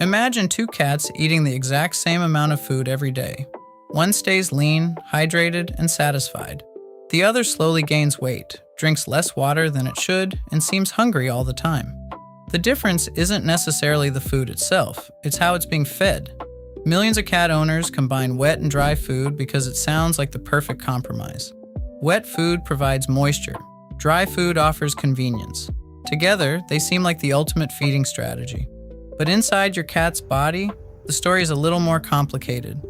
Imagine two cats eating the exact same amount of food every day. One stays lean, hydrated, and satisfied. The other slowly gains weight, drinks less water than it should, and seems hungry all the time. The difference isn't necessarily the food itself, it's how it's being fed. Millions of cat owners combine wet and dry food because it sounds like the perfect compromise. Wet food provides moisture. Dry food offers convenience. Together, they seem like the ultimate feeding strategy. But inside your cat's body, the story is a little more complicated.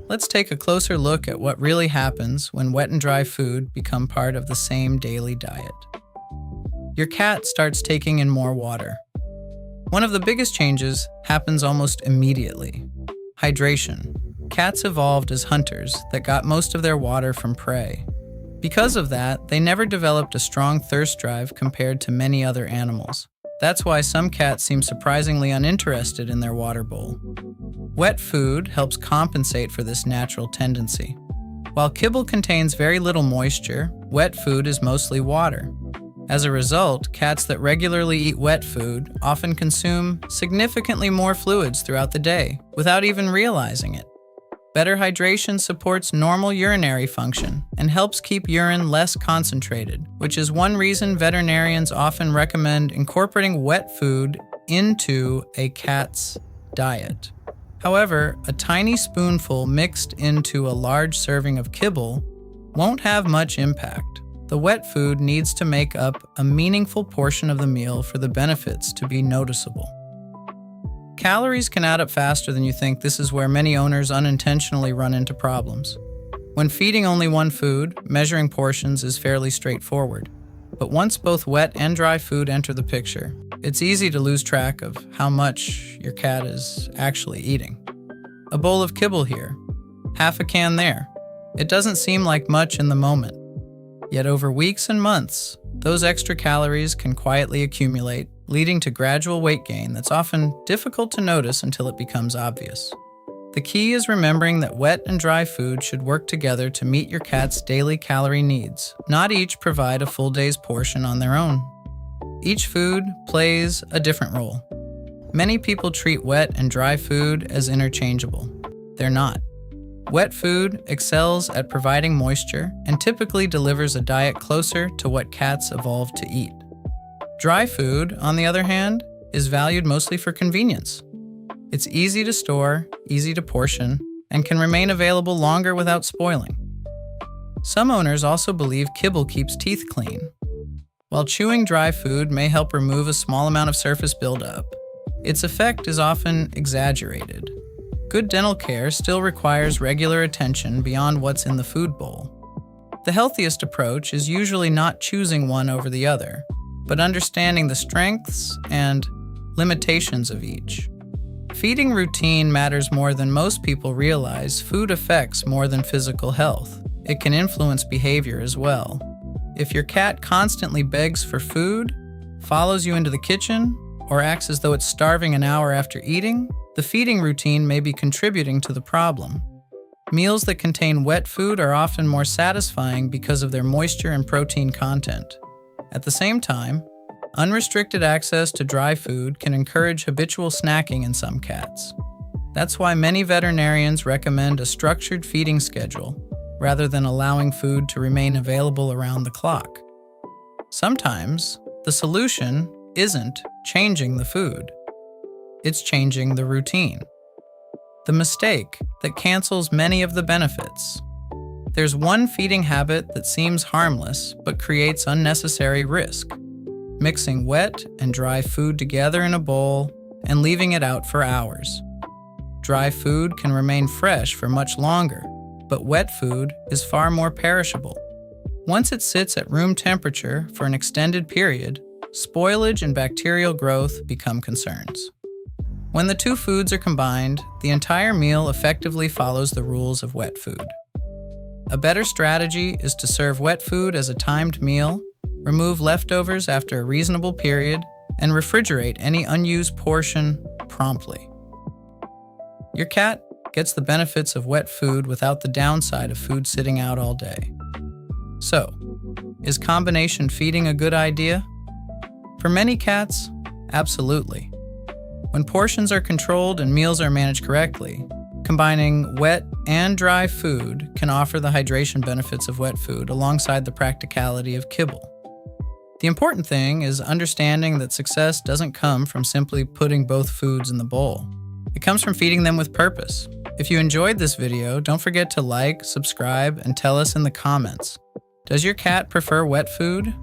Let's take a closer look at what really happens when wet and dry food become part of the same daily diet. Your cat starts taking in more water. One of the biggest changes happens almost immediately. Hydration. Cats evolved as hunters that got most of their water from prey. Because of that, they never developed a strong thirst drive compared to many other animals. That's why some cats seem surprisingly uninterested in their water bowl. Wet food helps compensate for this natural tendency. While kibble contains very little moisture, wet food is mostly water. As a result, cats that regularly eat wet food often consume significantly more fluids throughout the day without even realizing it. Better hydration supports normal urinary function and helps keep urine less concentrated, which is one reason veterinarians often recommend incorporating wet food into a cat's diet. However, a tiny spoonful mixed into a large serving of kibble won't have much impact. The wet food needs to make up a meaningful portion of the meal for the benefits to be noticeable. Calories can add up faster than you think. This is where many owners unintentionally run into problems. When feeding only one food, measuring portions is fairly straightforward. But once both wet and dry food enter the picture, it's easy to lose track of how much your cat is actually eating. A bowl of kibble here, half a can there. It doesn't seem like much in the moment. Yet over weeks and months, those extra calories can quietly accumulate, leading to gradual weight gain that's often difficult to notice until it becomes obvious. The key is remembering that wet and dry food should work together to meet your cat's daily calorie needs, not each provide a full day's portion on their own. Each food plays a different role. Many people treat wet and dry food as interchangeable. They're not. Wet food excels at providing moisture and typically delivers a diet closer to what cats evolved to eat. Dry food, on the other hand, is valued mostly for convenience. It's easy to store, easy to portion, and can remain available longer without spoiling. Some owners also believe kibble keeps teeth clean. While chewing dry food may help remove a small amount of surface buildup, its effect is often exaggerated. Good dental care still requires regular attention beyond what's in the food bowl. The healthiest approach is usually not choosing one over the other, but understanding the strengths and limitations of each. Feeding routine matters more than most people realize. Food affects more than physical health. It can influence behavior as well. If your cat constantly begs for food, follows you into the kitchen, or acts as though it's starving an hour after eating, the feeding routine may be contributing to the problem. Meals that contain wet food are often more satisfying because of their moisture and protein content. At the same time, unrestricted access to dry food can encourage habitual snacking in some cats. That's why many veterinarians recommend a structured feeding schedule rather than allowing food to remain available around the clock. Sometimes, the solution isn't changing the food. It's changing the routine. The mistake that cancels many of the benefits. There's one feeding habit that seems harmless but creates unnecessary risk: mixing wet and dry food together in a bowl and leaving it out for hours. Dry food can remain fresh for much longer, but wet food is far more perishable. Once it sits at room temperature for an extended period, spoilage and bacterial growth become concerns. When the two foods are combined, the entire meal effectively follows the rules of wet food. A better strategy is to serve wet food as a timed meal, remove leftovers after a reasonable period, and refrigerate any unused portion promptly. Your cat gets the benefits of wet food without the downside of food sitting out all day. So, is combination feeding a good idea? For many cats, absolutely. When portions are controlled and meals are managed correctly, combining wet and dry food can offer the hydration benefits of wet food alongside the practicality of kibble. The important thing is understanding that success doesn't come from simply putting both foods in the bowl. It comes from feeding them with purpose. If you enjoyed this video, don't forget to like, subscribe, and tell us in the comments. Does your cat prefer wet food